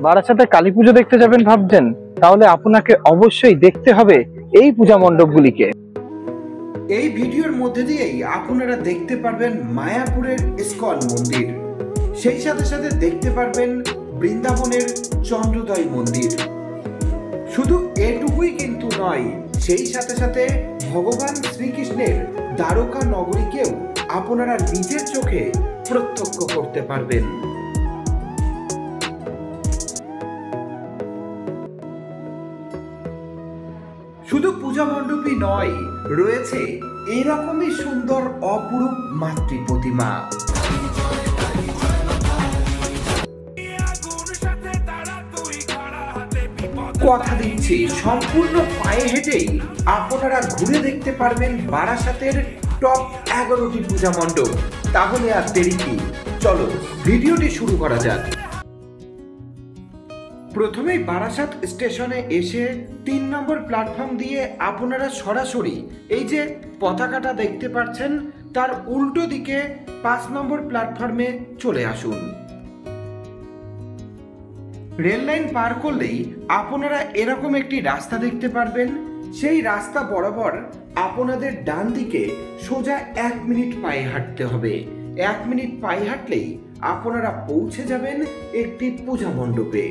বারাসাতে কালী পুজো দেখতে যাবেন ভাবছেন? তাহলে আপনাকে অবশ্যই দেখতে হবে এই পূজা মণ্ডপগুলিকে। এই ভিডিওর মধ্যে দিয়েই আপনারা দেখতে পারবেন মায়াপুরের ইস্কন মন্দির, সেই সাথে সাথে দেখতে পারবেন বৃন্দাবনের চন্দ্রোদয় মন্দির। শুধু এটুকুই কিন্তু নয়, সেই সাথে সাথে ভগবান শ্রীকৃষ্ণের দ্বারকা নগরীকেও আপনারা নিজের চোখে প্রত্যক্ষ করতে পারবেন। শুধু পূজা মণ্ডপই নয়, রয়েছে এরকমই সুন্দর অপরূপ মাতৃ প্রতিমা। কথা দিচ্ছি, সম্পূর্ণ পায়ে হেঁটেই আপনারা ঘুরে দেখতে পারবেন বারাসাতের টপ 11টি পূজা মণ্ডপ। তাহলে আর দেরি কি, চলো ভিডিওটি শুরু করা যাক। প্রথমেই বারাসাত স্টেশনে এসে 3 নম্বর প্ল্যাটফর্ম দিয়ে আপনারা সরাসরি এই যে পতাকাটা দেখতে পাচ্ছেন তার উল্টো দিকে 5 নম্বর প্ল্যাটফর্মে চলে আসুন। রেল লাইন পার করলেই আপনারা এরকম একটি রাস্তা দেখতে পারবেন। সেই রাস্তা বরাবর আপনাদের ডান দিকে সোজা 1 মিনিট পায়ে হাঁটতে হবে। 1 মিনিট পায়ে হাঁটলেই আপনারা পৌঁছে যাবেন একটি পূজা মণ্ডপে।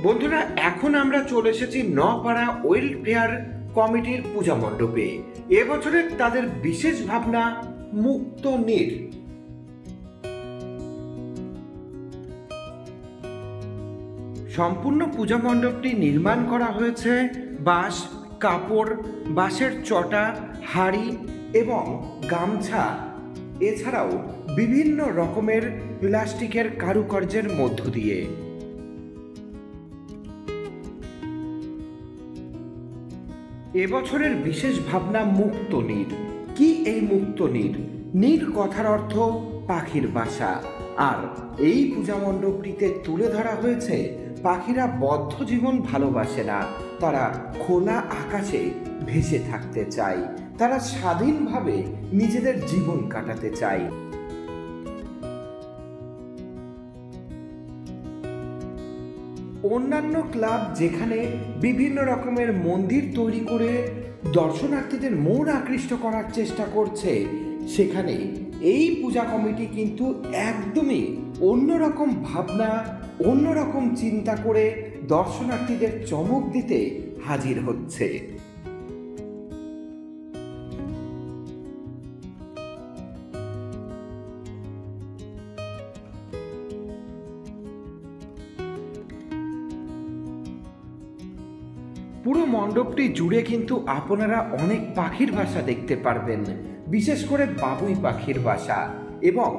বন্ধুরা, এখন আমরা চলে এসেছি নপাড়া ওয়েলফেয়ার কমিটির পূজা মণ্ডপে। এবছরের তাদের বিশেষ ভাবনা মুক্ত নীর। সম্পূর্ণ পূজা মণ্ডপটি নির্মাণ করা হয়েছে বাঁশ, কাপড়, বাঁশের চটা, হাড়ি এবং গামছা, এছাড়াও বিভিন্ন রকমের প্লাস্টিকের কারুকার্যের মধ্য দিয়ে। এবছরের বিশেষ ভাবনা মুক্ত নীর। কি এই মুক্ত নীর? নীর কথার অর্থ পাখির বাসা, আর এই পূজা মণ্ডপটিতে তুলে ধরা হয়েছে পাখিরা বদ্ধ জীবন ভালোবাসে না, তারা খোলা আকাশে ভেসে থাকতে চায়, তারা স্বাধীনভাবে নিজেদের জীবন কাটাতে চায়। অন্যান্য ক্লাব যেখানে বিভিন্ন রকমের মন্দির তৈরি করে দর্শনার্থীদের মন আকৃষ্ট করার চেষ্টা করছে, সেখানে এই পূজা কমিটি কিন্তু একদমই অন্যরকম ভাবনা, অন্যরকম চিন্তা করে দর্শনার্থীদের চমক দিতে হাজির হচ্ছে। পুরো মণ্ডপটি জুড়ে কিন্তু আপনারা অনেক পাখির বাসা দেখতে পারবেন, বিশেষ করে বাবুই পাখির বাসা, এবং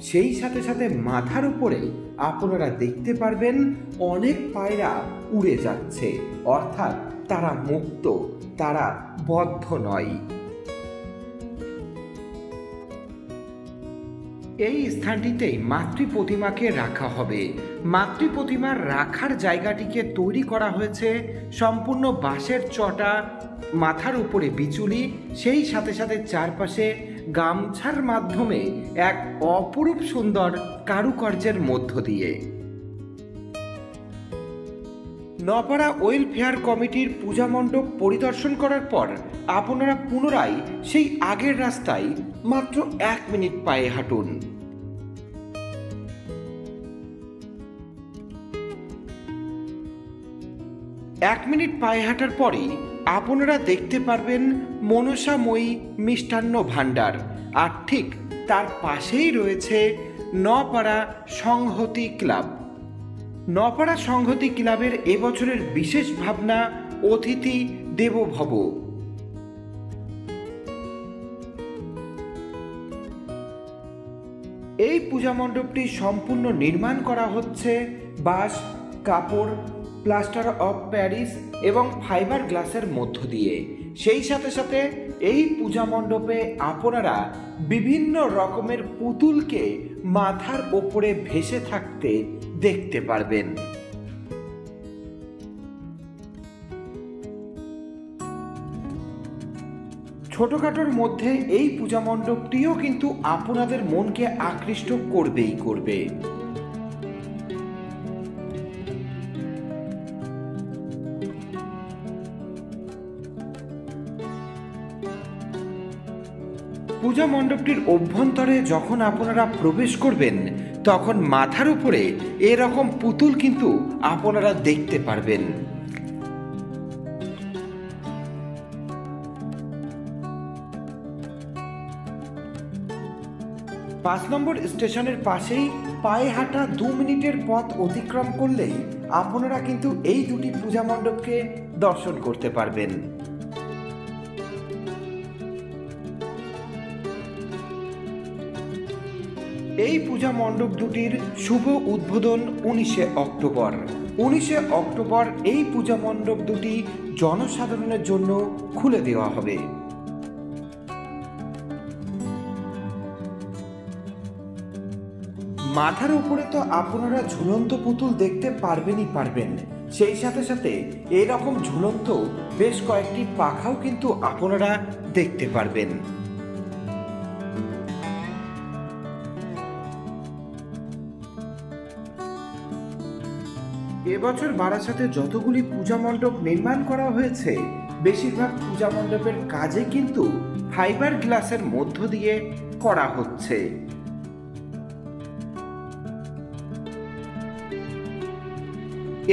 সেই সাথে সাথে মাথার উপরে আপনারা দেখতে পারবেন অনেক পায়রা উড়ে যাচ্ছে, অর্থাৎ তারা মুক্ত, তারা বদ্ধ নয়। এই স্থানটিতেই মাতৃ প্রতিমাকে রাখা হবে। মাতৃ প্রতিমার রাখার জায়গাটিকে তৈরি করা হয়েছে সম্পূর্ণ বাঁশের চটা, মাথার উপরে বিচুলি, সেই সাথে সাথে চারপাশে গামছার মাধ্যমে এক অপরূপ সুন্দর কারুকার্যের মধ্য দিয়ে। নপাড়া ওয়েলফেয়ার কমিটির পূজা মণ্ডপ পরিদর্শন করার পর আপনারা পুনরায় সেই আগের রাস্তায় মাত্র 1 মিনিট পায়ে হাঁটুন। এক মিনিট পায়ে হাঁটার পরেই আপনারা দেখতে পারবেন মনসাময়ী মিষ্টান্ন ভাণ্ডার, আর ঠিক তার পাশেই রয়েছে নপাড়া সংহতি ক্লাব। নপাড়া সংহতি ক্লাবের এবছরের বিশেষ ভাবনা অতিথি দেবো ভব। এই পূজা মণ্ডপটি সম্পূর্ণ নির্মাণ করা হচ্ছে বাঁশ, কাপড়, প্লাস্টার অফ প্যারিস এবং ফাইবার গ্লাসের মধ্য দিয়ে। সেই সাথে সাথে এই পূজা মণ্ডপে আপনারা বিভিন্ন রকমের পুতুলকে মাথার ওপরে ভেসে থাকতে দেখতে পারবেন। ছোটখাটোর মধ্যে এই পূজা মণ্ডপটিও কিন্তু আপনাদের মনকে আকৃষ্ট করবেই করবে। পূজা মণ্ডপটির অভ্যন্তরে যখন আপনারা প্রবেশ করবেন তখন মাথার উপরে এরকম পুতুল কিন্তু আপনারা দেখতে পারবেন। 5 নম্বর স্টেশনের পাশেই পায়ে হাঁটা 2 মিনিটের পথ অতিক্রম করলেই আপনারা কিন্তু এই দুটি পূজা মণ্ডপকে দর্শন করতে পারবেন। এই পূজা মণ্ডপ দুটির শুভ উদ্বোধন 19শে অক্টোবর। 19শে অক্টোবর এই পূজা মণ্ডপ দুটি জনসাধারণের জন্য খুলে দেওয়া হবে। মাথার উপরে তো আপনারা ঝুলন্ত পুতুল দেখতে পারবেন, সেই সাথে সাথে এরকম ঝুলন্ত বেশ কয়েকটি পাখাও কিন্তু আপনারা দেখতে পারবেন। এবছর বারাসাতে যতগুলি পূজা মণ্ডপ নির্মাণ করা হয়েছে বেশিরভাগ পূজা মণ্ডপের কাজে কিন্তু ফাইবার গ্লাসের মধ্য দিয়ে করা হচ্ছে।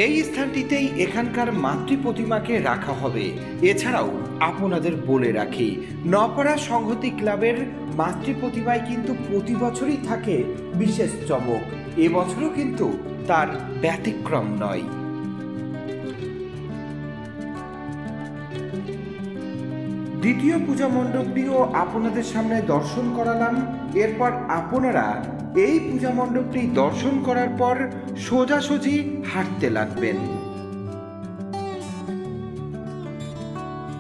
এই স্থানটিতেই এখানকার মাতৃ প্রতিমাকে রাখা হবে। এছাড়াও আপনাদের বলে রাখি, নপাড়া সংহতি ক্লাবের মাতৃ প্রতিমায় কিন্তু প্রতি বছরই থাকে বিশেষ চমক, এবছরও কিন্তু তার ব্যতিক্রম নয়। দ্বিতীয় পূজা মণ্ডপটিও আপনাদের সামনে দর্শন করালাম। এরপর আপনারা এই পূজা মণ্ডপটি দর্শন করার পর সোজাসুজি হাঁটতে লাগবেন।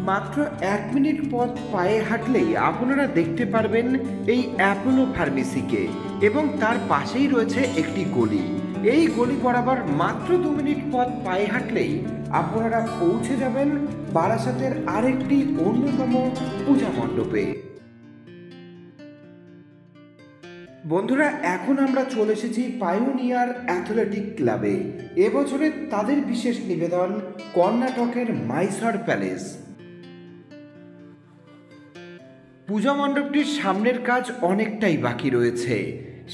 মাত্র 1 মিনিট পথ পায়ে হাঁটলেই আপনারা দেখতে পারবেন এই অ্যাপোলো ফার্মেসিকে, এবং তার পাশেই রয়েছে একটি গলি। এই গলি বরাবর মাত্র 2 মিনিট পথ পায়ে হাঁটলেই আপনারা পৌঁছে যাবেন বারাসাতের আরেকটি অন্যতম পূজা মণ্ডপে। বন্ধুরা, এখন আমরা চলে এসেছি পায়োনিয়ার অ্যাথলেটিক ক্লাবে। এবছরে তাদের বিশেষ নিবেদন কর্ণাটকের মাইসর প্যালেস। পূজা মণ্ডপটির সামনের কাজ অনেকটাই বাকি রয়েছে।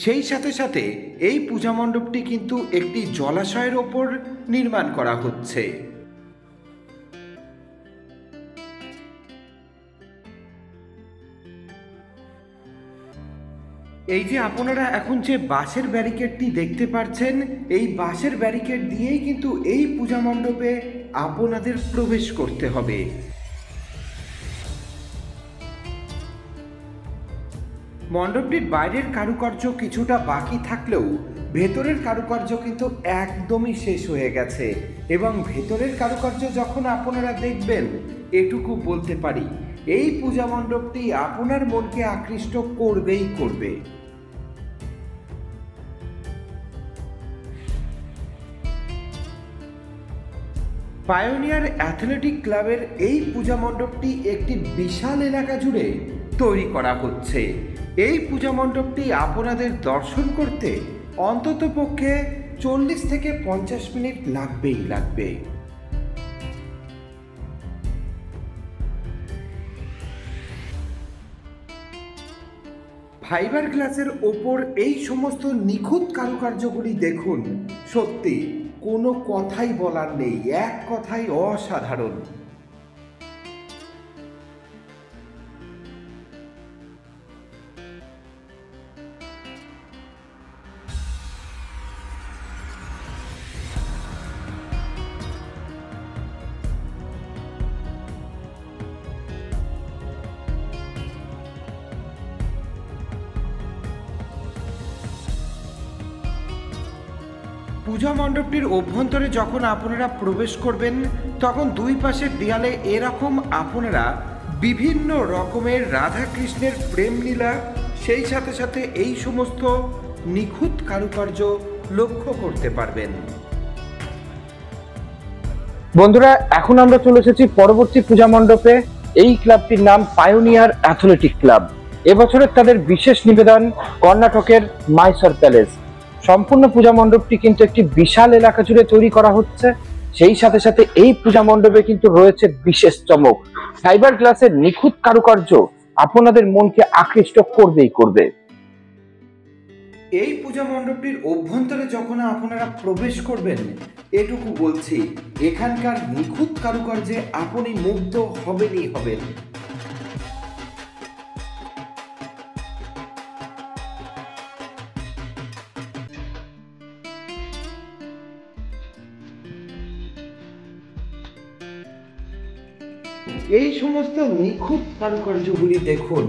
সেই সাথে সাথে এই পূজা মণ্ডপটি কিন্তু একটি জলাশয়ের ওপর নির্মাণ করা হচ্ছে। এই যে আপনারা এখন যে বাঁশের ব্যারিকেডটি দেখতে পাচ্ছেন, এই বাঁশের ব্যারিকেড দিয়েই কিন্তু এই পূজা মণ্ডপে আপনাদের প্রবেশ করতে হবে। মণ্ডপটির বাইরের কারুকার্য কিছুটা বাকি থাকলেও ভেতরের কারুকার্য কিন্তু একদমই শেষ হয়ে গেছে, এবং ভেতরের কারুকার্য যখন আপনারা দেখবেন এটুকু বলতে পারি, এই পূজা মণ্ডপটি আপনার মনকে আকৃষ্ট করবেই করবে। পায়োনিয়ার অ্যাথলেটিক ক্লাবের এই পূজা মণ্ডপটি একটি বিশাল এলাকা জুড়ে তৈরি করা হচ্ছে। এই পূজা মণ্ডপটি আপনাদের দর্শন করতে অন্ততপক্ষে 40 থেকে 50 মিনিট লাগবে। ফাইবার গ্লাসের ওপর এই সমস্ত নিখুঁত কারুকার্যগুলি দেখুন, সত্যি কোনো কথাই বলার নেই, এক কথাই অসাধারণ। পূজা মণ্ডপটির অভ্যন্তরে যখন আপনারা প্রবেশ করবেন তখন দুই পাশের দেয়ালে এরকম আপনারা বিভিন্ন রকমের রাধা কৃষ্ণের প্রেমলীলা, সেই সাথে সাথে এই সমস্ত নিখুঁত কারুকার্য লক্ষ্য করতে পারবেন। বন্ধুরা, এখন আমরা চলে এসেছি পরবর্তী পূজা মণ্ডপে। এই ক্লাবটির নাম পায়োনিয়ার অ্যাথলেটিক ক্লাব। এবছরের তাদের বিশেষ নিবেদন কর্ণাটকের মাইসর প্যালেস। সম্পূর্ণ পূজা মণ্ডপটি কিন্তু একটি বিশাল এলাকা জুড়ে তৈরি করা হচ্ছে। সেই সাথে সাথে এই পূজা মণ্ডপে কিন্তু রয়েছে বিশেষ চমক। ফাইবার গ্লাসের নিখুঁত কারুকার্য আপনাদের মনকে আকৃষ্ট করবেই করবে। এই পূজা মণ্ডপটির অভ্যন্তরে যখন আপনারা প্রবেশ করবেন, এটুকু বলছি, এখানকার নিখুঁত কারুকার্যে আপনি মুগ্ধ হবেনই হবেন। এই সমস্ত নিখুঁত কারুকার্যগুলি দেখুন।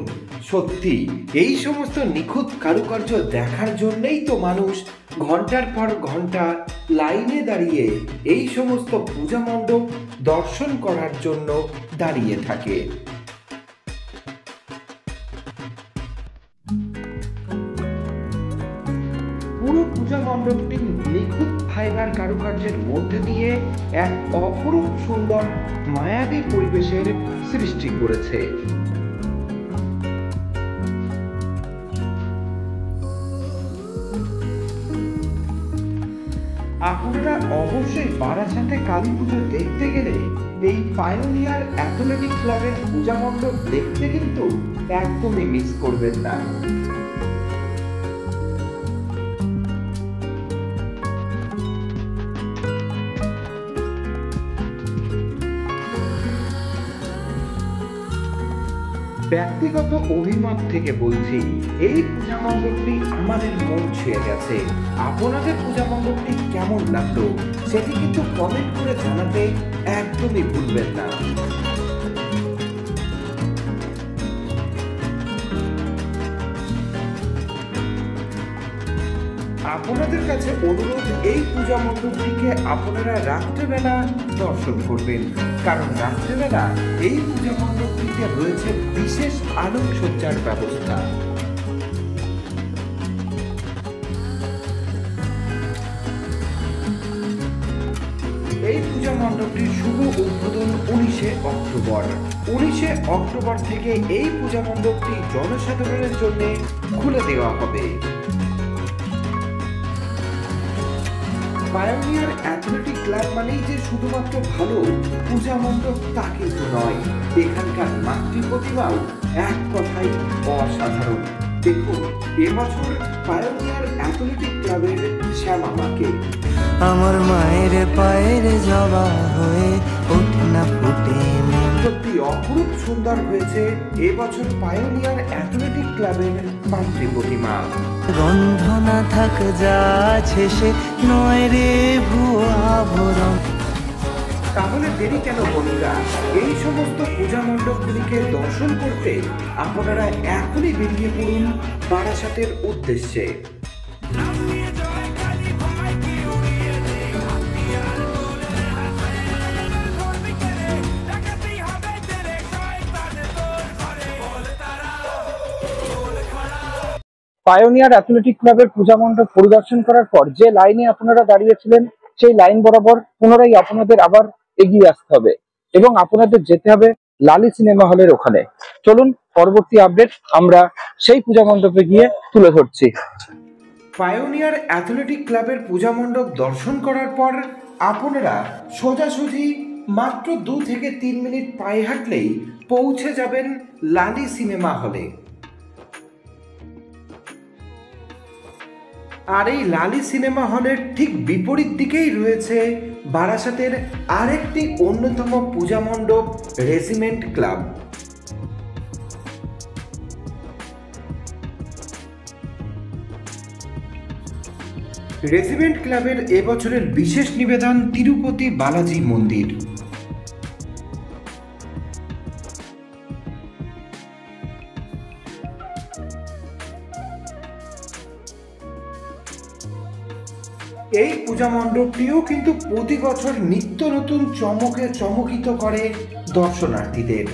সত্যি এই সমস্ত নিখুঁত কারুকার্য দেখার জন্যই তো মানুষ ঘন্টার পর ঘন্টা লাইনে দাঁড়িয়ে এই সমস্ত পূজা মণ্ডপ দর্শন করার জন্য দাঁড়িয়ে থাকে। পুরো পূজা মণ্ডপটি নিখুঁত ফাইবার কারুকার্যের মধ্যে দিয়ে এক অপরূপ সুন্দর মায়াবী পরিবেশের সৃষ্টি করেছে। আপনারা অবশ্যই বারাসাতে কালী পুজো দেখতে গেলে এই পায়োনিয়ার অ্যাথলেটিক ক্লাবের পূজা মণ্ডপ দেখতে কিন্তু একদমই মিস করবেন না। ব্যক্তিগত অভিমত থেকে বলছি, এই পূজা মণ্ডপটি আমাদের মন ছুঁয়ে গেছে। আপনাদের পূজা মণ্ডপটি কেমন লাগলো সেটি কিন্তু কমেন্ট করে জানাতে একদমই ভুলবেন না। আপনাদের কাছে অনুরোধ, এই পূজা মণ্ডপটিকে আপনারা রাত্রেবেলা দর্শন করবেন, কারণ রাত্রেবেলা এই পূজা মণ্ডপটিতে রয়েছে বিশেষ আলোকসজ্জার ব্যবস্থা। এই পূজা মণ্ডপটির শুভ উদ্বোধন 19শে অক্টোবর। 19শে অক্টোবর থেকে এই পূজা মণ্ডপটি জনসাধারণের জন্য খুলে দেওয়া হবে। পায়োনিয়ার অ্যাথলেটিক ক্লাব মানেই যে শুধুমাত্র ভালো পূজা মণ্ডপ তা কিন্তু নয়, এখানকার মাতৃ প্রতিমাও এক কথাই অসাধারণ। দেখুন এবছর পায়োনিয়ার অ্যাথলেটিক ক্লাবের শ্যামা মাকে আমার মায়ের পায়ের জবা হয়ে ওঠে না ফুটে। সত্যি অপরূপ সুন্দর হয়েছে এবছর পায়োনিয়ার অ্যাথলেটিক ক্লাবের মাতৃ প্রতিমা। গন্ধ না থাক যা শেষে নয় রে ভুয়া ভরম। তাহলে দেরি কেন বন্ধুরা, এই সমস্ত পূজা মণ্ডপগুলিকে দর্শন করতে আপনারা এখনই বেরিয়ে পড়ুন বারাসাতের উদ্দেশ্যে। পায়োনিয়ার অ্যাথলেটিক ক্লাবের পূজা মণ্ডপ পরিদর্শন করার পর যে লাইনে আপনারা দাঁড়িয়েছিলেন সেই লাইন বরাবর পুনরায় আপনাদের আবার এগিয়ে আসতে হবে এবং আপনাদের যেতে হবে লালি সিনেমা হলের ওখানে। চলুন পরবর্তী আপডেট আমরা সেই পূজা মণ্ডপে গিয়ে তুলে ধরছি। পায়োনিয়ার অ্যাথলেটিক ক্লাবের পূজা মণ্ডপ দর্শন করার পর আপনারা সোজাসুজি মাত্র 2 থেকে 3 মিনিট পায়ে হাঁটলেই পৌঁছে যাবেন লালি সিনেমা হলে। আর এই লালি সিনেমা হলের ঠিক বিপরীত দিকেই রয়েছে বারাসাতের আরেকটি অন্যতম পূজা মণ্ডপ রেজিমেন্ট ক্লাব। রেজিমেন্ট ক্লাবের এবছরের বিশেষ নিবেদন তিরুপতি বালাজি মন্দির। এই পূজা মণ্ডপটিও কিন্তু প্রতি বছর নিত্য নতুন চমকে চমকিত করে দর্শনার্থীদের।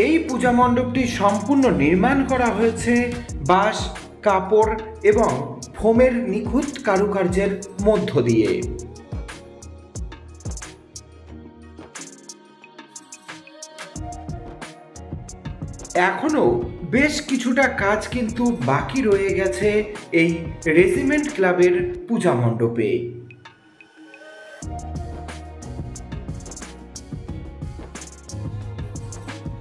এই পূজা মণ্ডপটি সম্পূর্ণ নির্মাণ করা হয়েছে বাঁশ, কাপড় এবং ফোমের নিখুঁত কারুকার্যের মধ্য দিয়ে। এখনো বেশ কিছুটা কাজ কিন্তু বাকি রয়ে গেছে এই রেজিমেন্ট ক্লাবের পূজা মণ্ডপে।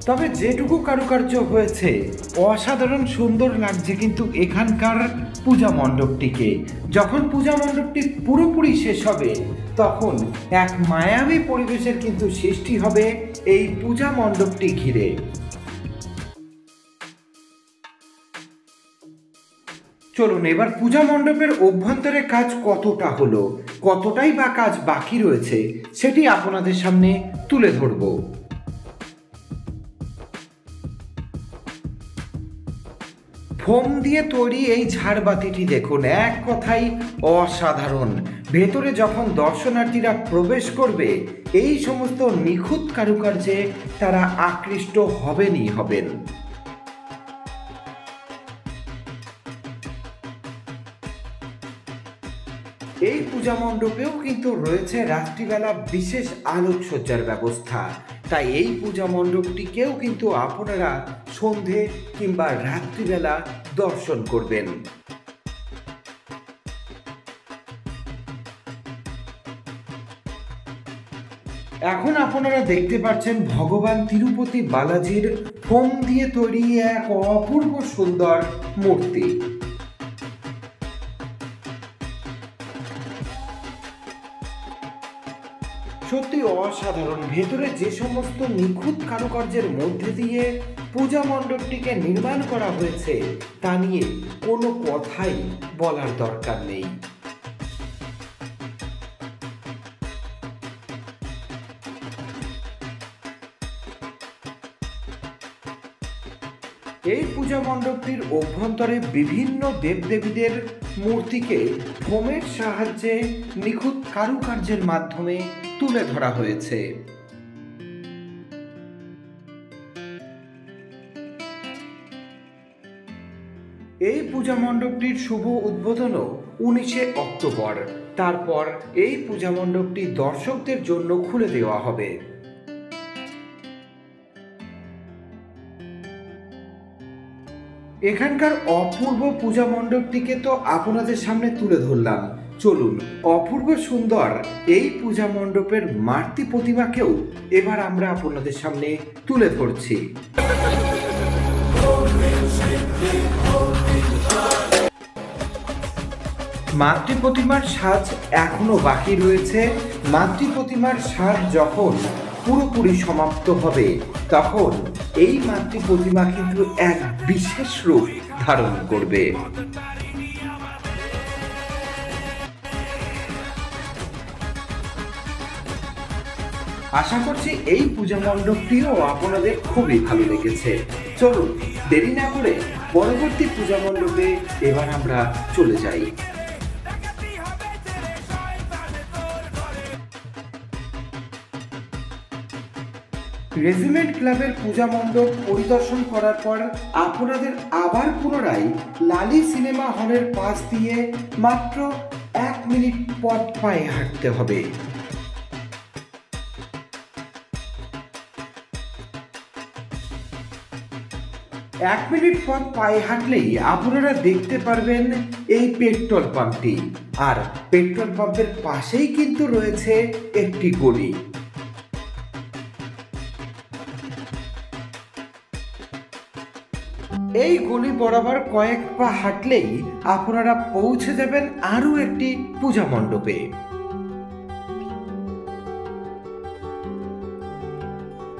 তবে যেটুকু কারুকার্য হয়েছে অসাধারণ সুন্দর লাগছে কিন্তু এখানকার পূজা মণ্ডপটিকে। যখন পূজা মণ্ডপটি পুরোপুরি শেষ হবে তখন এক মায়াবী পরিবেশের কিন্তু সৃষ্টি হবে এই পূজা মণ্ডপটি ঘিরে। চলুন এবার পূজা মণ্ডপের অভ্যন্তরে কাজ কতটা হলো, কতটাই বা কাজ বাকি রয়েছে সেটি আপনাদের সামনে তুলে ধরব। ফোম দিয়ে তৈরি এই ঝাড়বাতিটি দেখুন, এক কথাই অসাধারণ। ভেতরে যখন দর্শনার্থীরা প্রবেশ করবে এই সমস্ত নিখুঁত কারুকার্যে তারা আকৃষ্ট হবেনই হবেন। এই পূজা মণ্ডপেও কিন্তু রয়েছে রাত্রিবেলা বিশেষ আলোকসজ্জার ব্যবস্থা, তাই এই পূজা মণ্ডপটিকেও কিন্তু আপনারা সন্ধে কিংবা রাত্রিবেলা দর্শন করবেন। এখন আপনারা দেখতে পাচ্ছেন ভগবান তিরুপতি বালাজির ফোম দিয়ে তৈরি এক অপূর্ব সুন্দর মূর্তি। সত্যি অসাধারণ। ভেতরে যে সমস্ত নিখুঁত কারুকার্যের মধ্যে দিয়ে পূজা মণ্ডপটিকে নির্মাণ করা হয়েছে তা নিয়ে কোনো কথাই বলার দরকার নেই। এই পূজা মণ্ডপটির অভ্যন্তরে বিভিন্ন দেবদেবীদের মূর্তিকে ফোমের সাহায্যে নিখুঁত কারুকার্যের মাধ্যমে তুলে ধরা হয়েছে। এই পূজা মণ্ডপটির শুভ উদ্বোধনও 19শে অক্টোবর। তারপর এই পূজা মণ্ডপটি দর্শকদের জন্য খুলে দেওয়া হবে। এখানকার অপূর্ব পূজা মণ্ডপটিকে তো আপনাদের সামনে তুলে ধরলাম। চলুন অপূর্ব সুন্দর এই পূজা মণ্ডপের মাতৃ প্রতিমাকেও এবার আমরা আপনাদের সামনে তুলে ধরছি। মাতৃ প্রতিমার সাজ এখনো বাকি রয়েছে। মাতৃ প্রতিমার সাজ যখন পুরোপুরি সমাপ্ত হবে তখন এই মাতৃ প্রতিমা কিন্তু এক বিশেষ রূপ ধারণ করবে। আশা করছি এই পূজা মণ্ডপটিও আপনাদের খুবই ভালো লেগেছে। চলুন দেরি না করে পরবর্তী পূজা মণ্ডপে এবার আমরা চলে যাই। রেজিমেন্ট ক্লাবের পূজা মণ্ডপ পরিদর্শন করার পর আপনাদের আবার পুনরায় লালি সিনেমা হলের পাশ দিয়ে মাত্র 1 মিনিট পথ পায়ে হাঁটতে হবে। এক মিনিট পথ পায়ে হাঁটলেই আপনারা দেখতে পারবেন এই পেট্রোল পাম্পটি, আর পেট্রোল পাম্পের পাশেই কিন্তু রয়েছে একটি গলি। এই গলি বরাবর কয়েক পা হাঁটলেই আপনারা পৌঁছে যাবেন আরো একটি পূজা মণ্ডপে।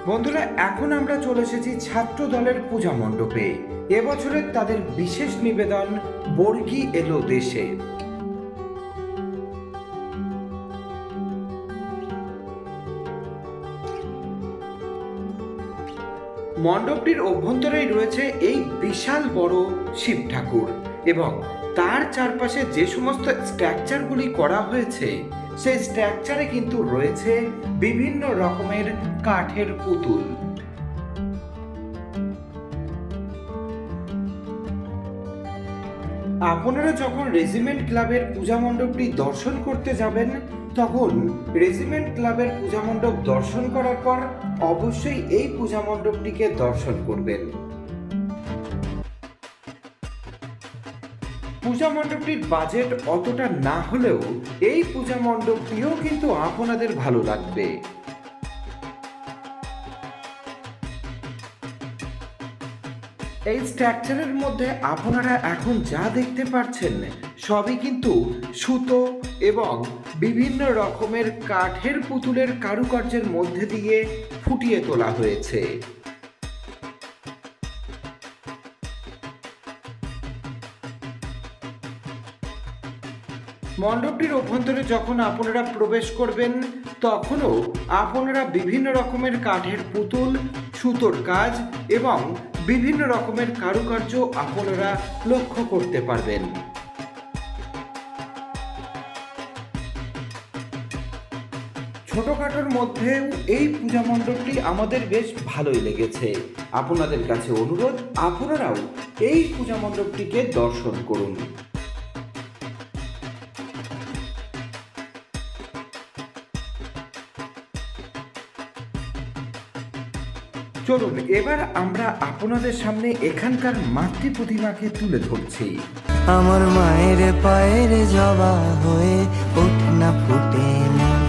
বন্ধুরা, এখন আমরা চলে এসেছি ছাত্র দলের পূজা মণ্ডপে। এবছরের তাদের বিশেষ নিবেদন বর্গি এলো দেশে। মণ্ডপটির অভ্যন্তরেই রয়েছে এই বিশাল বড় শিব ঠাকুর এবং তার চারপাশে যে সমস্ত স্ট্রাকচারগুলি করা হয়েছে সেই স্ট্রাকচারে কিন্তু রয়েছে বিভিন্ন রকমের কাঠের পুতুল। আপনারা যখন রেজিমেন্ট ক্লাবের পূজা মণ্ডপটি দর্শন করতে যাবেন তখন রেজিমেন্ট ক্লাবের পূজা মণ্ডপ দর্শন করার পর অবশ্যই এই পূজা মণ্ডপটিকে দর্শন করবেন। পূজা মণ্ডপটির বাজেট অতটা না হলেও এই পূজা মণ্ডপটিও কিন্তু আপনাদের ভালো লাগবে। এই স্ট্রাকচারের মধ্যে আপনারা এখন যা দেখতে পাচ্ছেন সবই কিন্তু সুতো এবং বিভিন্ন রকমের কাঠের পুতুলের কারুকার্যের মধ্যে দিয়ে ফুটিয়ে তোলা হয়েছে। মণ্ডপটির অভ্যন্তরে যখন আপনারা প্রবেশ করবেন তখনও আপনারা বিভিন্ন রকমের কাঠের পুতুল, সুতোর কাজ এবং বিভিন্ন রকমের কারুকার্য আপনারা লক্ষ্য করতে পারবেন। ছোটখাটোর মধ্যেও এই পূজা মণ্ডপটি আমাদের বেশ ভালোই লেগেছে। আপনাদের কাছে অনুরোধ, আপনারাও এই পূজা মণ্ডপটিকে দর্শন করুন। চলুন এবার আমরা আপনাদের সামনে এখানকার মাতৃ প্রতিমাকে তুলে ধরছি। আমার মায়ের পায়ের জবা হয়ে ওঠে না ফুটে মন,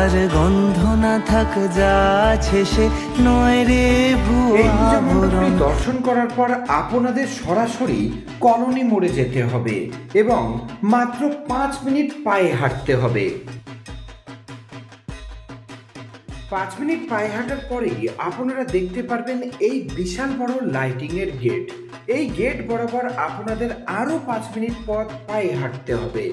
আর গন্ধ না থাক যা আছে সে নয় রে ভুয়া ভরণ। দর্শন করার পর আপনাদের সরাসরি কলোনি মোড়ে যেতে হবে এবং মাত্র 5 মিনিট পায়ে হাঁটতে হবে। 5 মিনিট পায়ে হাঁটার পরেই আপনারা দেখতে পারবেন এই বিশাল বড় লাইটিং এর গেট। এই গেট বরাবর আপনাদের আরো 5 মিনিট পথ পায়ে হাঁটতে হবে।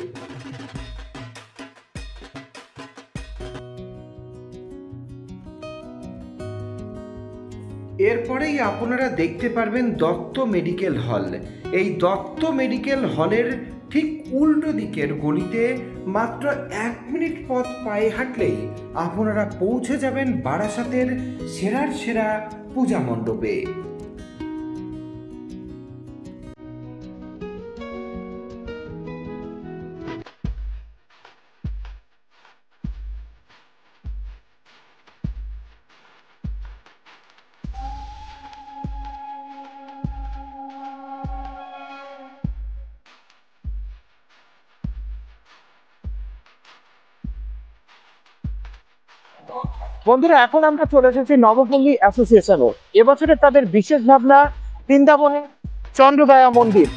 এরপরেই আপনারা দেখতে পারবেন দত্ত মেডিকেল হল। এই দত্ত মেডিকেল হলের ঠিক উল্টো দিকের গলিতে মাত্র 1 মিনিট পথ পায়ে হাঁটলেই আপনারা পৌঁছে যাবেন বারাসাতের সেরার সেরা পূজা মণ্ডপে। বন্ধুরা, এখন আমরা চলে এসেছি নবপল্লী অ্যাসোসিয়েশনও। এবছরে তাদের বিশেষ ভাবনা বৃন্দাবনে চন্দ্রদয়া মন্দির।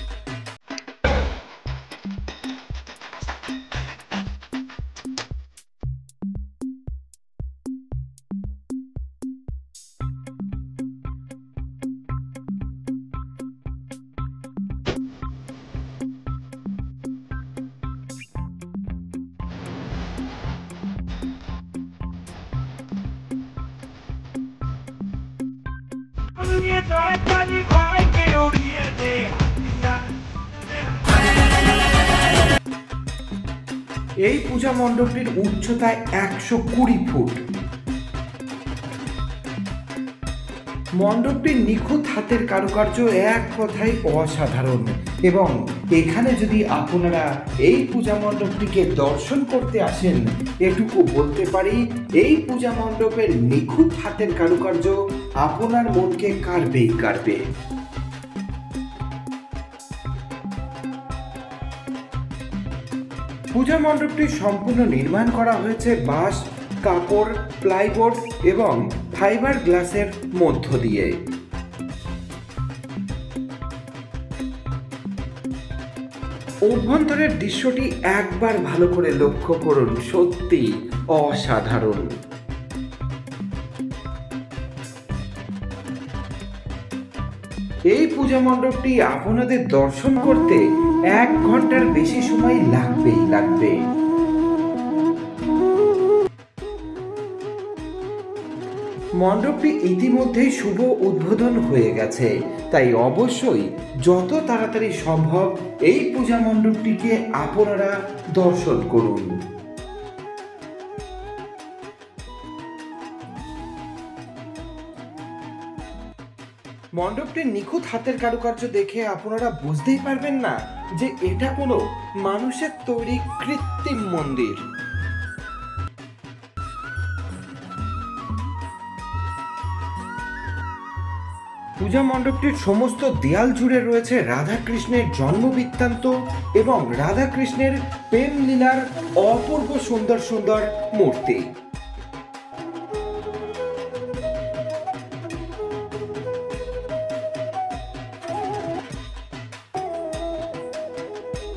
এই পূজা মণ্ডপটির উচ্চতা 120 ফুট। মণ্ডপটির নিখুঁত হাতের কারুকার্য এক কথায় অসাধারণ, এবং এখানে যদি আপনারা এই পূজা মণ্ডপটিকে দর্শন করতে আসেন, এটুকু বলতে পারি এই পূজা মণ্ডপের নিখুঁত হাতের কারুকার্য আপনার মনকে কাড়বেই কাড়বে। পূজা মণ্ডপটি সম্পূর্ণ নির্মাণ করা হয়েছে বাঁশ, কাপড়, প্লাইবোর্ড এবং ফাইবার গ্লাসের মধ্য দিয়ে। অভ্যন্তরের দৃশ্যটি একবার ভালো করে লক্ষ্য করুন, সত্যি অসাধারণ। এই পূজা মণ্ডপটি আপনাদের দর্শন করতে 1 ঘন্টার বেশি সময় লাগবে। মণ্ডপটি ইতিমধ্যেই শুভ উদ্বোধন হয়ে গেছে, তাই অবশ্যই যত তাড়াতাড়ি সম্ভব এই পূজা মণ্ডপটিকে আপনারা দর্শন করুন। মণ্ডপটির নিখুঁত হাতের কারুকার্য দেখে আপনারা বুঝতেই পারবেন না যে এটা কোনো মানুষের তৈরি কৃত্রিম মন্দির। পূজা মণ্ডপটির সমস্ত দেয়াল জুড়ে রয়েছে রাধাকৃষ্ণের জন্ম বৃত্তান্ত এবং রাধাকৃষ্ণের প্রেম লীলার অপূর্ব সুন্দর সুন্দর মূর্তি।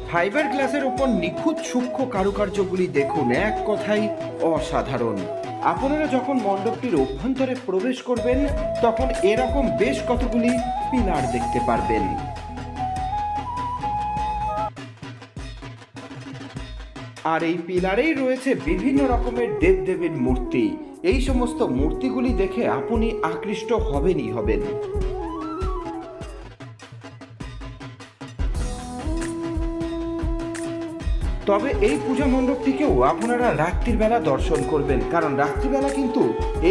ফাইবার গ্লাসের উপর নিখুঁত সূক্ষ্ম কারুকার্যগুলি দেখুন, এক কথাই অসাধারণ। আপনারা যখন মণ্ডপটির অভ্যন্তরে প্রবেশ করবেন তখন এরকম বেশ কতগুলি পিলার দেখতে পারবেন। আর এই পিলারেই রয়েছে বিভিন্ন রকমের দেবদেবীর মূর্তি। এই সমস্ত মূর্তিগুলি দেখে আপনি আকৃষ্ট হবেনই হবেন। তবে এই পূজা মণ্ডপটিকেও আপনারা রাত্রির বেলা দর্শন করবেন, কারণ রাত্রিবেলা কিন্তু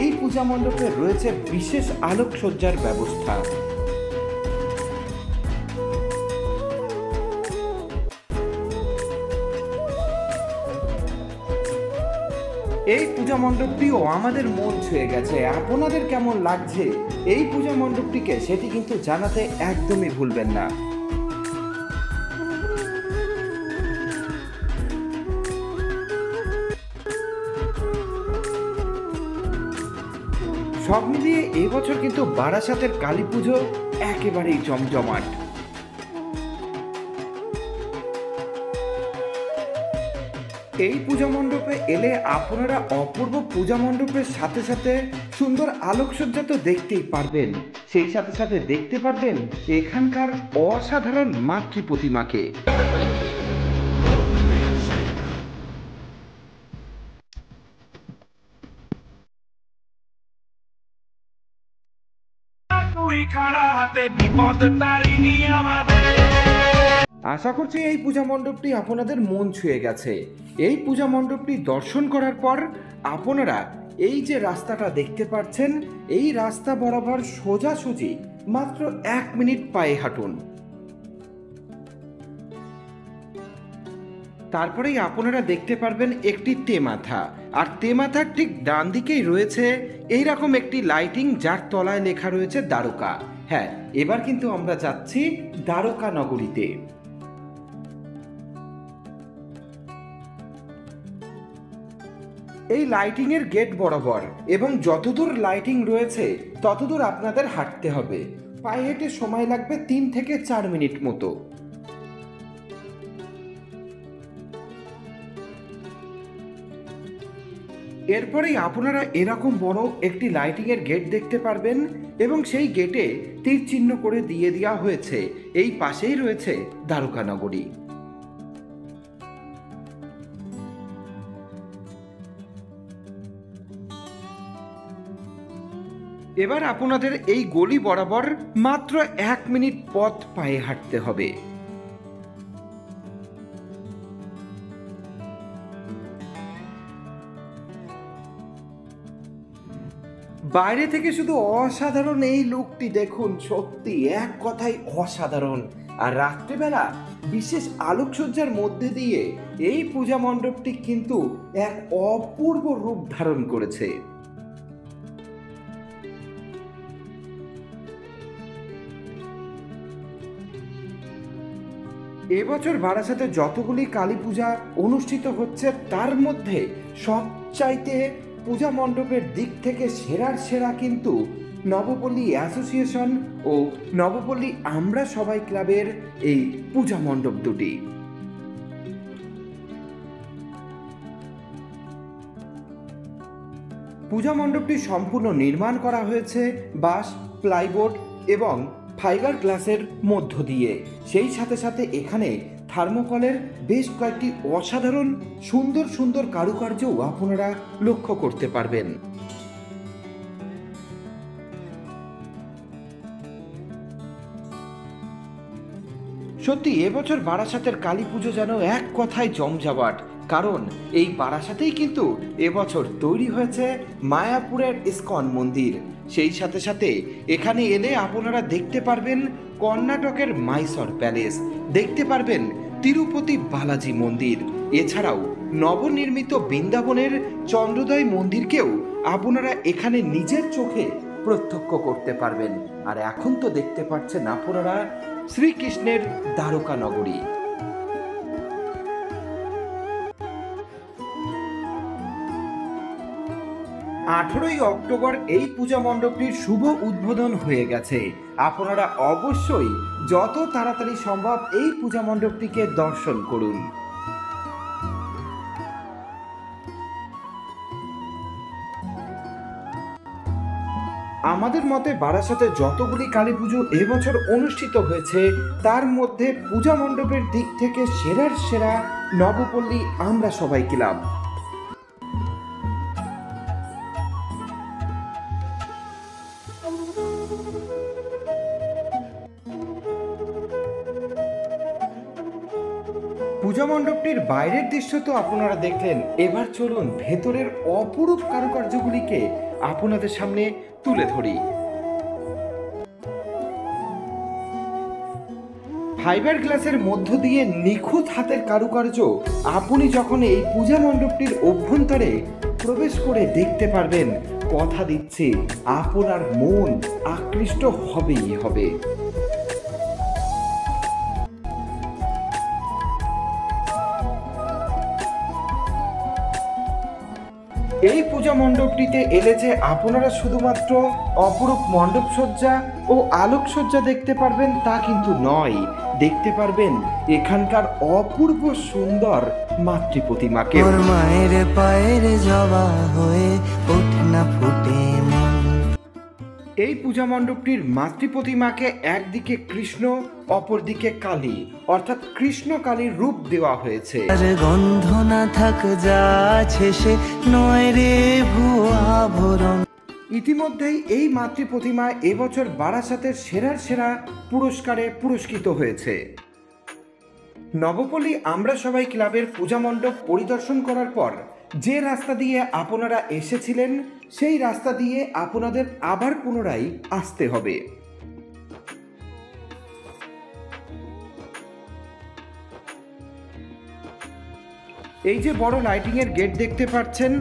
এই পূজা মণ্ডপে রয়েছে বিশেষ আলোকসজ্জার ব্যবস্থা। এই পূজা মণ্ডপটিও আমাদের মন ছুঁয়ে গেছে। আপনাদের কেমন লাগছে এই পূজা মণ্ডপটিকে সেটি কিন্তু জানাতে একদমই ভুলবেন না। সব মিলিয়ে এবছর কিন্তু বারাসাতের কালী পুজো একেবারেই জমজমাট। এই পূজা মণ্ডপে এলে আপনারা অপূর্ব পূজা মণ্ডপের সাথে সাথে সুন্দর আলোকসজ্জা তো দেখতেই পারবেন, সেই সাথে সাথে দেখতে পারবেন এখানকার অসাধারণ মাতৃ প্রতিমাকে। আশা করছি এই পূজা মণ্ডপটি আপনাদের মন ছুঁয়ে গেছে। এই পূজা মণ্ডপটি দর্শন করার পর আপনারা এই যে রাস্তাটা দেখতে পাচ্ছেন, এই রাস্তা বরাবর সোজাসুজি মাত্র 1 মিনিট পায়ে হাঁটুন। তারপরেই আপনারা দেখতে পারবেন একটি তেমাথা, আর তেমাথার ঠিক ডান দিকেই রয়েছে এইরকম একটি লাইটিং, যার তলায় লেখা রয়েছে দ্বারকা। হ্যাঁ, এবার কিন্তু আমরা যাচ্ছি দ্বারকা নগরীতে। এই লাইটিং এর গেট বরাবর এবং যতদূর লাইটিং রয়েছে ততদূর আপনাদের হাঁটতে হবে। পায়ে হেঁটে সময় লাগবে 3 থেকে 4 মিনিট মতো। এরপরেই আপনারা এরকম বড় একটি লাইটিং এর গেট দেখতে পারবেন এবং সেই গেটে তীর চিহ্ন করে দিয়ে দেওয়া হয়েছে এই পাশেই রয়েছে দ্বারকা নগরী। এবার আপনাদের এই গলি বরাবর মাত্র 1 মিনিট পথ পায়ে হাঁটতে হবে। বাইরে থেকে শুধু অসাধারণ এই লুকটি দেখুন, সত্যি এক কথাই অসাধারণ। আর রাত্রিবেলা বিশেষ আলোকসজ্জার মধ্যে দিয়ে এই পূজা মণ্ডপটি কিন্তু এক অপূর্ব রূপ ধারণ করেছে। এবছর বারাসাতে যতগুলি কালী পূজা অনুষ্ঠিত হচ্ছে তার মধ্যে সবচাইতে পূজা মণ্ডপের দিক থেকে সেরার সেরা কিন্তু নবপল্লী অ্যাসোসিয়েশন ও নবপল্লী আমরা সবাই ক্লাবের এই পূজা মণ্ডপ দুটি। পূজা মণ্ডপটি সম্পূর্ণ নির্মাণ করা হয়েছে বাঁশ, প্লাইবোর্ড এবং ফাইবার গ্লাসের মধ্য দিয়ে। সেই সাথে সাথে এখানে থার্মোকলের বেশ কয়েকটি অসাধারণ সুন্দর সুন্দর কারুকার্যও আপনারা লক্ষ্য করতে পারবেন। সত্যি এবছর বারাসাতের কালী পুজো যেন এক কথায় জমজমাট, কারণ এই বারাসাতেই কিন্তু এবছর তৈরি হয়েছে মায়াপুরের ইসকন মন্দির। সেই সাথে সাথে এখানে এলে আপনারা দেখতে পারবেন কর্ণাটকের মাইসর প্যালেস, দেখতে পারবেন তিরুপতি বালাজি মন্দির, এছাড়াও নবনির্মিত বৃন্দাবনের চন্দ্রোদয় মন্দিরকেও আপনারা এখানে নিজের চোখে প্রত্যক্ষ করতে পারবেন। আর এখন তো দেখতে পাচ্ছেন আপনারা শ্রীকৃষ্ণের দ্বারকা নগরী। 18ই অক্টোবর এই পূজা মণ্ডপটির শুভ উদ্বোধন হয়ে গেছে। আপনারা অবশ্যই যত তাড়াতাড়ি সম্ভব এই পূজা মণ্ডপটিকে দর্শন করুন। আমাদের মতে বারাসাতে যতগুলি কালী পুজো এবছর অনুষ্ঠিত হয়েছে তার মধ্যে পূজা মণ্ডপের দিক থেকে সেরার সেরা নবপল্লী আমরা সবাই ক্লাব। পূজা মণ্ডপটির বাইরের দৃশ্য তো আপনারা দেখলেন, এবার চলুন ভেতরের অপরূপ কারুকার্যগুলিকে আপনাদের সামনে তুলে ধরি। ফাইবার গ্লাসের মধ্য দিয়ে নিখুঁত হাতের কারুকার্য আপনি যখন এই পূজা মণ্ডপটির অভ্যন্তরে প্রবেশ করে দেখতে পারবেন, কথা দিচ্ছি আপনার মন আকৃষ্ট হবেই হবে। এই পূজা মণ্ডপটিতে এলে যে আপনারা শুধুমাত্র অপরূপ মণ্ডপ সজ্জা ও আলোকসজ্জা দেখতে পারবেন তা কিন্তু নয়, দেখতে পারবেন এখানকার অপূর্ব সুন্দর মাতৃ প্রতিমাকে। মায়ের পায়ের জবা হয়ে ওঠে না ফুটে মন। এই পূজা মণ্ডপটির মাতৃ প্রতিমাকে একদিকে কৃষ্ণ অপরদিকে কালী অর্থাৎ কৃষ্ণ কালীর রূপ দেওয়া হয়েছে। গন্ধ না থাক যা আছে সে নয় রে ভুয়া আভরণ। ইতিমধ্যেই এই মাতৃ প্রতিমা এবছর বারাসাতের সেরার সেরা পুরস্কারে পুরস্কৃত হয়েছে। নবপল্লী আমরা সবাই ক্লাবের পূজা মণ্ডপ পরিদর্শন করার পর যে রাস্তা দিয়ে আপনারা এসেছিলেন সেই রাস্তা দিয়ে আপনাদের আবার পুনরায় আসতে হবে। এই যে বড় লাইটিং এর গেট দেখতে পাচ্ছেন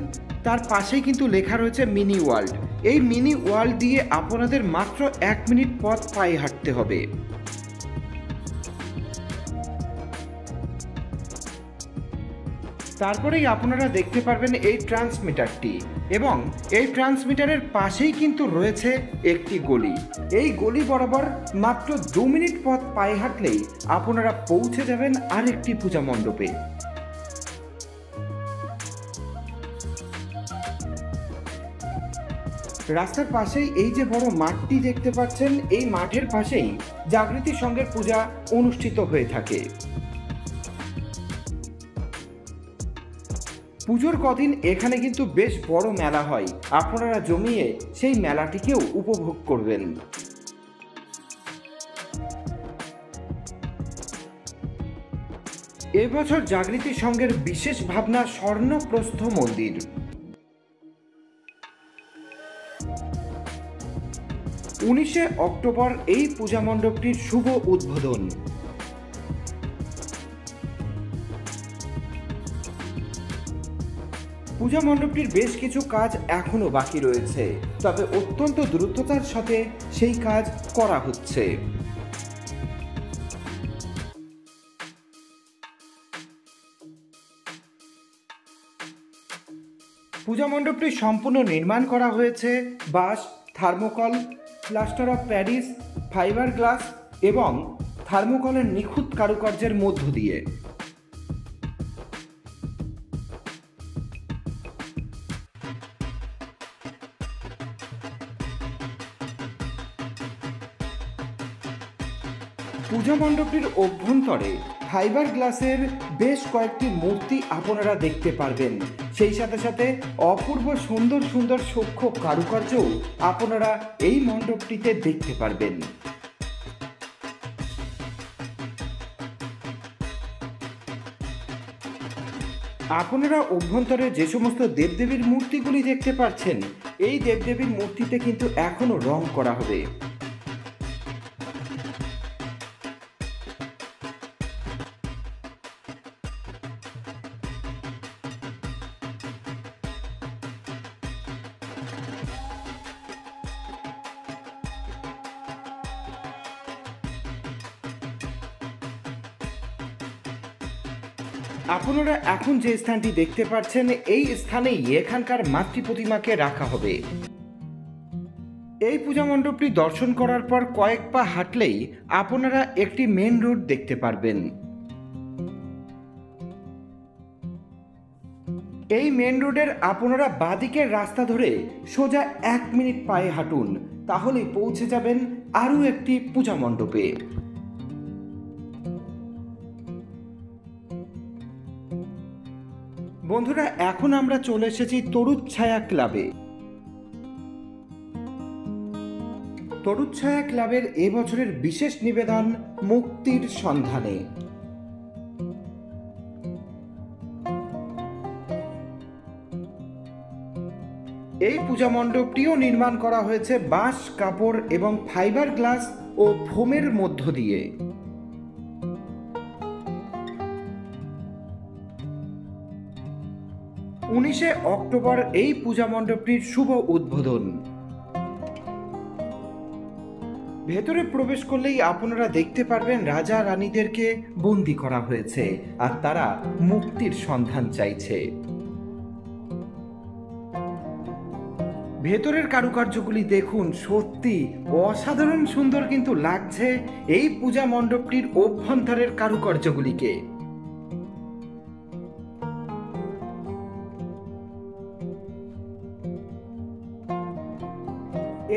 তার পাশেই কিন্তু লেখা রয়েছে মিনি ওয়ার্ল্ড। এই মিনি ওয়ার্ল্ড দিয়ে আপনাদের মাত্র 1 মিনিট পথ পায়ে হাঁটতে হবে। তারপরেই আপনারা দেখতে পারবেন এই ট্রান্সমিটারটি, এবং এই ট্রান্সমিটারের পাশেই কিন্তু রয়েছে একটি গলি। এই গলি বরাবর মাত্র 2 মিনিট পথ পায়ে হাঁটলেই আপনারা পৌঁছে যাবেন আরেকটি পূজা মণ্ডপে। রাস্তার পাশেই এই যে বড় মাঠটি দেখতে পাচ্ছেন, এই মাঠের পাশেই জাগৃতি সংঘের পূজা অনুষ্ঠিত হয়ে থাকে। পুজোর কদিন এখানে কিন্তু বেশ বড় মেলা হয়, আপনারা জমিয়ে সেই মেলাটিকেও উপভোগ করবেন। এবছর জাগৃতি সংঘের বিশেষ ভাবনা স্বর্ণপ্রস্থ মন্দির। 19শে অক্টোবর এই পূজা মণ্ডপটির শুভ উদ্বোধন। পূজা মণ্ডপটির বেশ কিছু কাজ এখনো বাকি রয়েছে, তবে অত্যন্ত দ্রুততার সাথে সেই কাজ করা হচ্ছে। পূজা মণ্ডপটি সম্পূর্ণ নির্মাণ করা হয়েছে বাঁশ, thermocol, plaster of Paris, fibre glass এবং থার্মোকলের নিখুঁত কারুকার্যের মধ্য দিয়ে। পূজা মণ্ডপটির অভ্যন্তরে ফাইবার গ্লাসের বেশ কয়েকটি মূর্তি আপনারা দেখতে পারবেন, সেই সাথে সাথে অপূর্ব সুন্দর সুন্দর সূক্ষ্ম কারুকার্যও আপনারা এই মণ্ডপটিতে দেখতে পারবেন। আপনারা অভ্যন্তরে যে সমস্ত দেবদেবীর মূর্তিগুলি দেখতে পাচ্ছেন, এই দেবদেবীর মূর্তিতে কিন্তু এখনো রং করা হবে। আপনারা এখন যে স্থানটি দেখতে পাচ্ছেন, এই স্থানেই এখানকার মাতৃ প্রতিমাকে রাখা হবে। এই পূজা মণ্ডপটি দর্শন করার পর কয়েক পা হাঁটলেই আপনারা একটি মেন রোড দেখতে পারবেন। এই মেন রোডের আপনারা বাঁদিকের রাস্তা ধরে সোজা 1 মিনিট পায়ে হাঁটুন, তাহলেই পৌঁছে যাবেন আরও একটি পূজা মণ্ডপে। বন্ধুরা, এখন আমরা চলে এসেছি তরুচ্ছায়া ক্লাবে। তরুচ্ছায়া ক্লাবের এবছরের বিশেষ নিবেদন মুক্তির সন্ধানে। এই পূজা মণ্ডপটিও নির্মাণ করা হয়েছে বাঁশ, কাপড় এবং ফাইবার গ্লাস ও ফোমের মধ্য দিয়ে। অক্টোবর এই পূজা মণ্ডপটির শুভ উদ্বোধন। ভেতরে প্রবেশ করলেই আপনারা দেখতে পারবেন রাজা রানীদেরকে বন্দী করা হয়েছে আর তারা মুক্তির সন্ধান চাইছে। ভেতরের কারুকার্যগুলি দেখুন, সত্যি অসাধারণ সুন্দর কিন্তু লাগছে এই পূজা মণ্ডপটির অভ্যন্তরের কারুকার্যগুলিকে।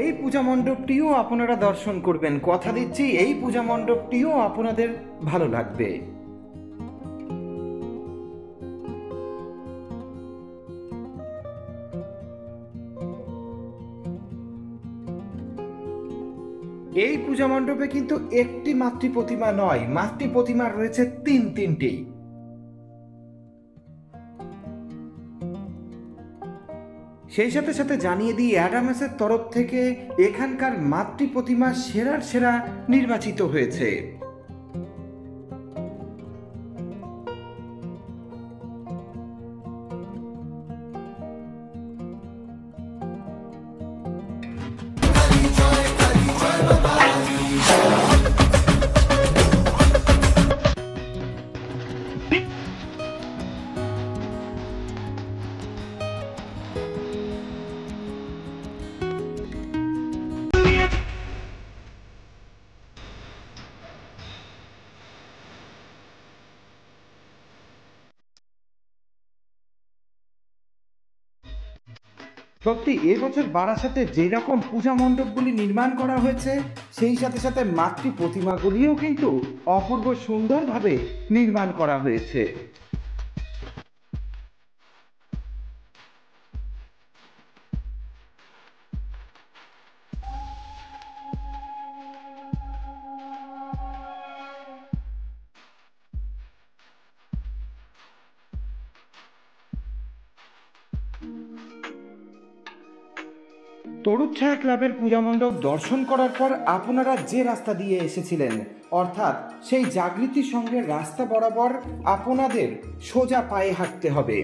এই পূজা মণ্ডপটিও আপনারা দর্শন করবেন, কথা দিচ্ছি এই পূজা মণ্ডপটিও আপনাদের ভালো লাগবে। এই পূজা মণ্ডপে কিন্তু একটি মাতৃ প্রতিমা নয়, মাতৃ প্রতিমা রয়েছে তিনটি। সেই সাথে সাথে জানিয়ে দিই, অ্যাডামাসের তরফ থেকে এখানকার মাতৃ প্রতিমা সেরার সেরা নির্বাচিত হয়েছে। সত্যি এবছর বারাসাতে যেরকম পূজা মণ্ডপগুলি নির্মাণ করা হয়েছে, সেই সাথে সাথে মাতৃ প্রতিমাগুলিও কিন্তু অপূর্ব সুন্দরভাবে নির্মাণ করা হয়েছে। তরুচ্ছায়া ক্লাবের পূজা মণ্ডপ দর্শন করার পর আপনারা যে রাস্তা দিয়ে এসেছিলেন, অর্থাৎ সেই জাগৃতি সংঘের রাস্তা বরাবর আপনাদের সোজা পায়ে হাঁটতে হবে।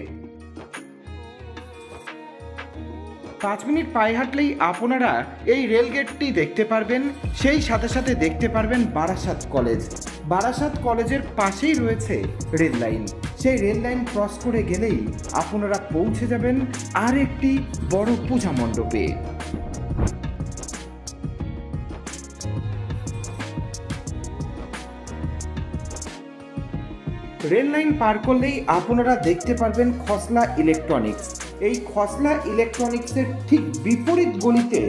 5 মিনিট পায়ে হাঁটলেই আপনারা এই রেলগেটটি দেখতে পারবেন, সেই সাথে সাথে দেখতে পারবেন বারাসাত কলেজ। বারাসাত কলেজের পাশেই রয়েছে রেল লাইন। সেই রেল লাইন ক্রস করে গেলেই আপনারা পৌঁছে যাবেন আর একটি বড় পূজা মণ্ডপে। রেল লাইন পার করলেই আপনারা দেখতে পারবেন খসলা ইলেকট্রনিক্স। এই খসলা ইলেকট্রনিক্সের ঠিক বিপরীত গলিতে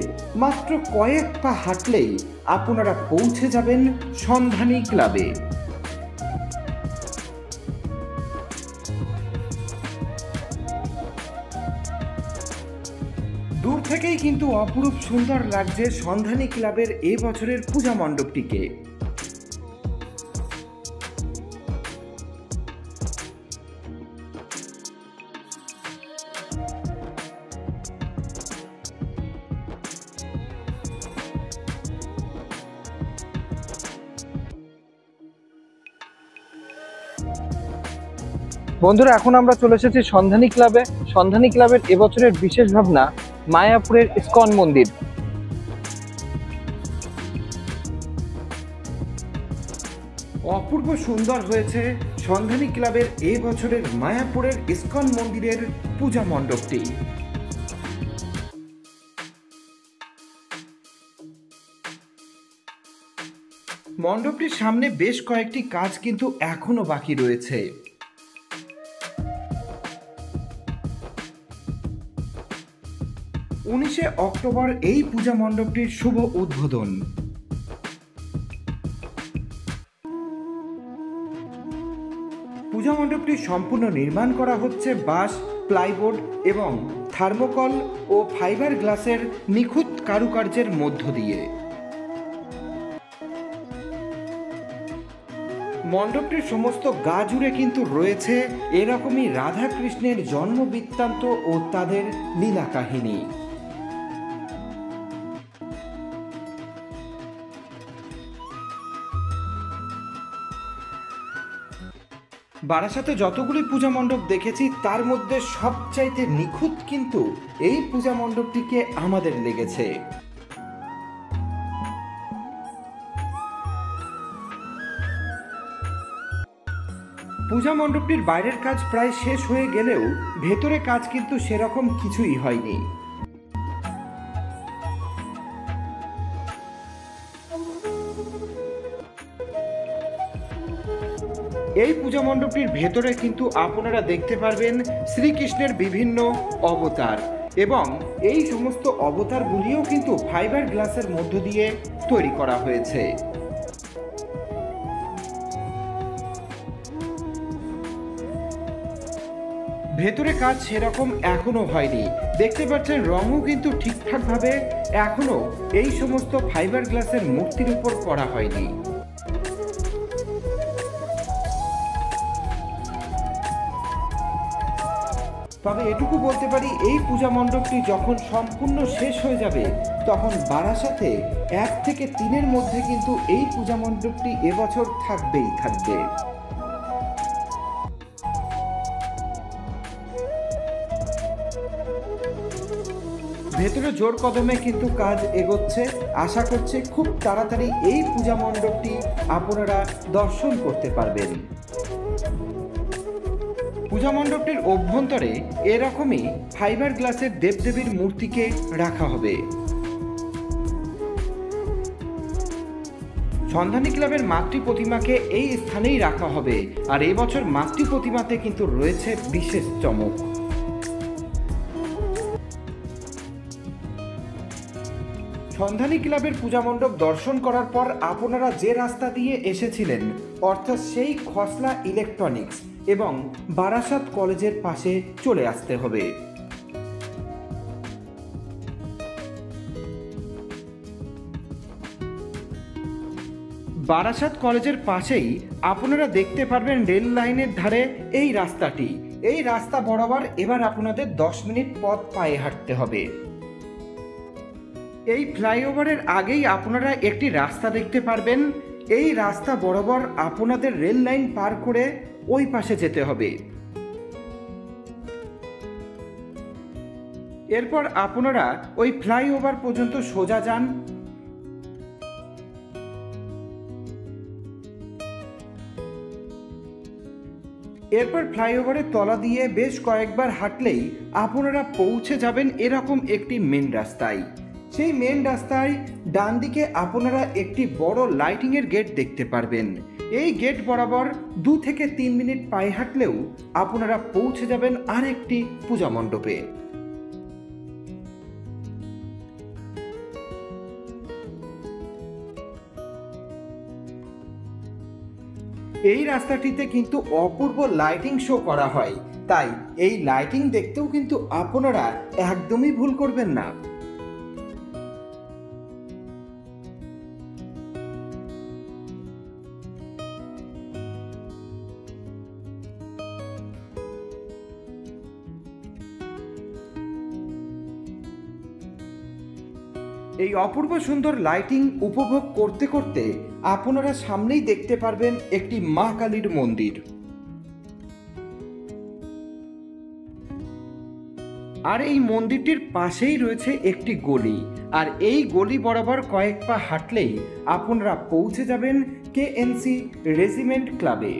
মাত্র কয়েক পা হাঁটলেই আপনারা পৌঁছে যাবেন সন্ধানী ক্লাবে। দূর থেকেই কিন্তু অপরূপ সুন্দর লাগছে সন্ধানী ক্লাবের এই বছরের পূজা মণ্ডপটিকে। বন্ধুরা, এখন আমরা চলে এসেছি সন্ধানী ক্লাবে। সন্ধানী ক্লাবের এবছরের বিশেষ ভাবনা মায়াপুরের ইসকন মন্দির। অপূর্ব সুন্দর হয়েছে সন্ধানী ক্লাবের এই বছরের মায়াপুরের ইসকন মন্দিরের পূজা মণ্ডপটি। মণ্ডপটির সামনে বেশ কয়েকটি কাজ কিন্তু এখনো বাকি রয়েছে। 19শে অক্টোবর এই পূজা মণ্ডপটির শুভ উদ্বোধন। পূজা মণ্ডপটি সম্পূর্ণ নির্মাণ করা হচ্ছে বাঁশ, প্লাইবোর্ড এবং থার্মোকল ও ফাইবার গ্লাসের নিখুঁত কারুকার্যের মধ্য দিয়ে। মণ্ডপটির সমস্ত গা জুড়ে কিন্তু রয়েছে এরকমই রাধা কৃষ্ণের জন্ম বৃত্তান্ত ও তাদের লীলা কাহিনী। বারাসাতে যতগুলি পূজা মণ্ডপ দেখেছি তার মধ্যে সবচাইতে নিখুঁত কিন্তু এই পূজা মণ্ডপটিকে আমাদের লেগেছে। পূজা মণ্ডপটির বাইরের কাজ প্রায় শেষ হয়ে গেলেও ভেতরে কাজ কিন্তু সেরকম কিছুই হয়নি। এই পূজা মণ্ডপটির ভেতরে কিন্তু আপনারা দেখতে পারবেন শ্রীকৃষ্ণের বিভিন্ন অবতার এবং এই সমস্ত অবতারগুলিও কিন্তু ফাইবার গ্লাসের মধ্য দিয়ে তৈরি করা হয়েছে। ভেতরে কাজ সেরকম এখনো হয়নি, দেখতে পাচ্ছেন রঙও কিন্তু ঠিকঠাকভাবে এখনো এই সমস্ত ফাইবার গ্লাসের মূর্তির উপর করা হয়নি। তবে এটুকু বলতে পারি, এই পূজা মণ্ডপটি যখন সম্পূর্ণ শেষ হয়ে যাবে তখন বারাসাতে 1 থেকে 3-এর মধ্যে কিন্তু এই পূজা মণ্ডপটি এবছর থাকবেই থাকবে। ভেতরে জোর কদমে কিন্তু কাজ এগোচ্ছে। আশা করছে খুব তাড়াতাড়ি এই পূজা মণ্ডপটি আপনারা দর্শন করতে পারবেন। পূজা মণ্ডপটির অভ্যন্তরে এরকমই ফাইবার গ্লাসের দেবদেবীর মূর্তিকে রাখা হবে। সন্ধানী ক্লাবের মাতৃ প্রতিমাকে এই স্থানেই রাখা হবে, আর এবছর মাতৃ প্রতিমাতে কিন্তু রয়েছে বিশেষ চমক। সন্ধানী ক্লাবের পূজা মণ্ডপ দর্শন করার পর আপনারা যে রাস্তা দিয়ে এসেছিলেন, অর্থাৎ সেই খসলা ইলেকট্রনিক্স এবং বারাসাত কলেজের পাশে চলে আসতে হবে। বারাসাত কলেজের পাশেই আপনারা দেখতে পারবেন রেল লাইনের ধারে এই রাস্তাটি। এই রাস্তা বরাবর এবার আপনাদের 10 মিনিট পথ পায়ে হাঁটতে হবে। এই ফ্লাইওভারের আগেই আপনারা একটি রাস্তা দেখতে পারবেন। এই রাস্তা বরাবর আপনাদের রেল লাইন পার করে ওই পাশে যেতে হবে। এরপর আপনারা ওই ফ্লাইওভার পর্যন্ত সোজা যান। এরপর ফ্লাইওভারের তলা দিয়ে বেশ কয়েকবার হাঁটলেই আপনারা পৌঁছে যাবেন এরকম একটি মেন রাস্তায়। সেই মেন রাস্তায় ডান দিকে আপনারা একটি বড় লাইটিংয়ের গেট দেখতে পারবেন। এই গেট বরাবর 2 থেকে 3 মিনিট পায়ে হাঁটলেও আপনারা পৌঁছে যাবেন আরেকটি পূজা মণ্ডপে। এই রাস্তাটিতে কিন্তু অপূর্ব লাইটিং শো করা হয়, তাই এই লাইটিং দেখতেও কিন্তু আপনারা একদমই ভুল করবেন না। এই অপূর্ব সুন্দর লাইটিং উপভোগ করতে করতে আপনারা সামনেই দেখতে পারবেন একটি মা কালীর মন্দির। আর এই মন্দিরটির পাশেই রয়েছে একটি গলি, আর এই গলি বরাবর কয়েক পা হাঁটলেই আপনারা পৌঁছে যাবেন কেএনসি রেজিমেন্ট ক্লাবে।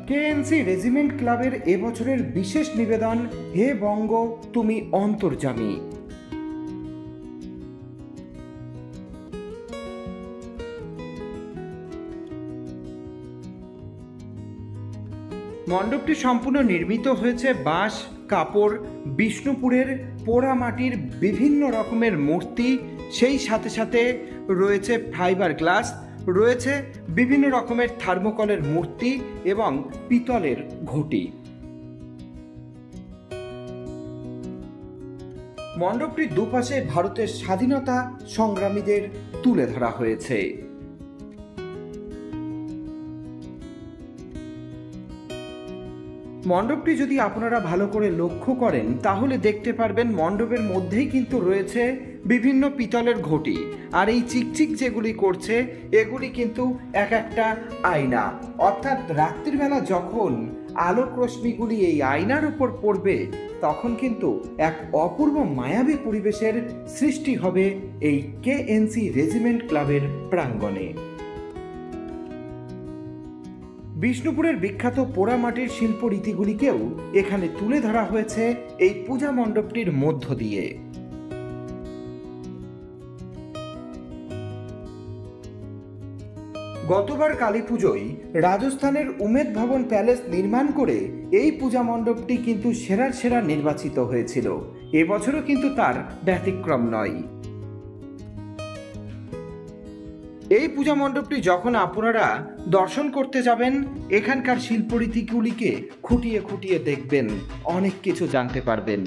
কেএনসি রেজিমেন্ট ক্লাবের এবছরের বিশেষ নিবেদন হে বঙ্গ তুমি অন্তর্যামী। মণ্ডপটি সম্পূর্ণ নির্মিত হয়েছে বাঁশ, কাপড়, বিষ্ণুপুরের পোড়ামাটির বিভিন্ন রকমের মূর্তি, সেই সাথে সাথে রয়েছে ফাইবার গ্লাস, রয়েছে বিভিন্ন রকমের থার্মোকলের মূর্তি এবং পিতলের ঘটি। মণ্ডপটির দুপাশে ভারতের স্বাধীনতা সংগ্রামীদের তুলে ধরা হয়েছে। মণ্ডপটি যদি আপনারা ভালো করে লক্ষ্য করেন তাহলে দেখতে পারবেন মণ্ডপের মধ্যেই কিন্তু রয়েছে বিভিন্ন পিতলের ঘটি, আর এই চিকচিক যেগুলি করছে এগুলি কিন্তু এক একটা আয়না, অর্থাৎ রাত্রিবেলা যখন আলোক রশ্মিগুলি এই আয়নার উপর পড়বে তখন কিন্তু এক অপূর্ব মায়াবী পরিবেশের সৃষ্টি হবে এই কেএনসি রেজিমেন্ট ক্লাবের প্রাঙ্গণে। বিষ্ণুপুরের বিখ্যাত পোড়ামাটির শিল্প রীতিগুলিকেও এখানে তুলে ধরা হয়েছে এই পূজা মণ্ডপটির মধ্য দিয়ে। গতবার কালী পুজোয় রাজস্থানের উমেদ ভবন প্যালেস নির্মাণ করে এই পূজা মণ্ডপটি কিন্তু সেরার সেরা নির্বাচিত হয়েছিল। এবছরও কিন্তু তার ব্যতিক্রম নয়। এই পূজা মণ্ডপটি যখন আপনারা দর্শন করতে যাবেন এখানকার শিল্পরীতিগুলিকে খুঁটিয়ে খুঁটিয়ে দেখবেন, অনেক কিছু জানতে পারবেন।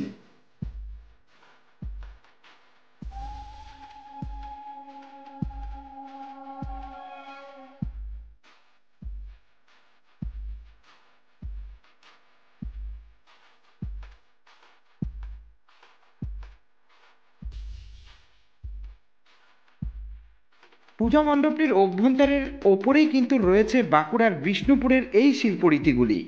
পূজা মণ্ডপটির অভ্যন্তরের ওপরেই কিন্তু রয়েছে বাঁকুড়ার বিষ্ণুপুরের এই শিল্পরীতিগুলি।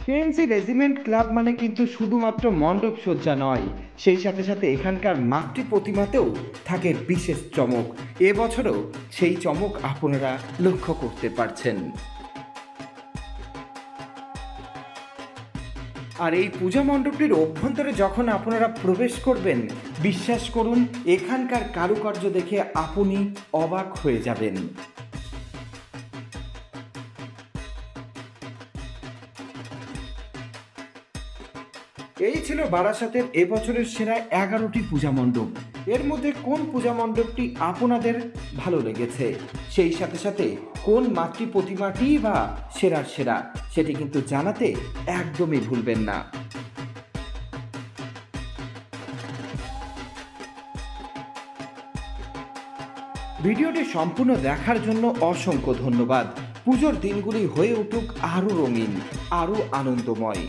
কেএনসি রেজিমেন্ট ক্লাব মানে কিন্তু শুধুমাত্র মণ্ডপ সজ্জা নয়, সেই সাথে সাথে এখানকার মাতৃ প্রতিমাতেও থাকে বিশেষ চমক। এবছরও সেই চমক আপনারা লক্ষ্য করতে পারছেন। আর এই পূজা মণ্ডপটির অভ্যন্তরে যখন আপনারা প্রবেশ করবেন বিশ্বাস করুন এখানকার কারুকার্য দেখে আপনি অবাক হয়ে যাবেন। এই ছিল বারাসাতের এবছরের সেরা 11টি পূজা মণ্ডপ। এর মধ্যে কোন পূজা মণ্ডপটি আপনাদের ভালো লেগেছে, সেই সাথে সাথে কোন মাতৃ প্রতিমাটি বা সেরার সেরা সেটি কিন্তু জানাতে একদমই ভুলবেন না। ভিডিওটি সম্পূর্ণ দেখার জন্য অসংখ্য ধন্যবাদ। পুজোর দিনগুলি হয়ে উঠুক আরও রঙিন, আরও আনন্দময়।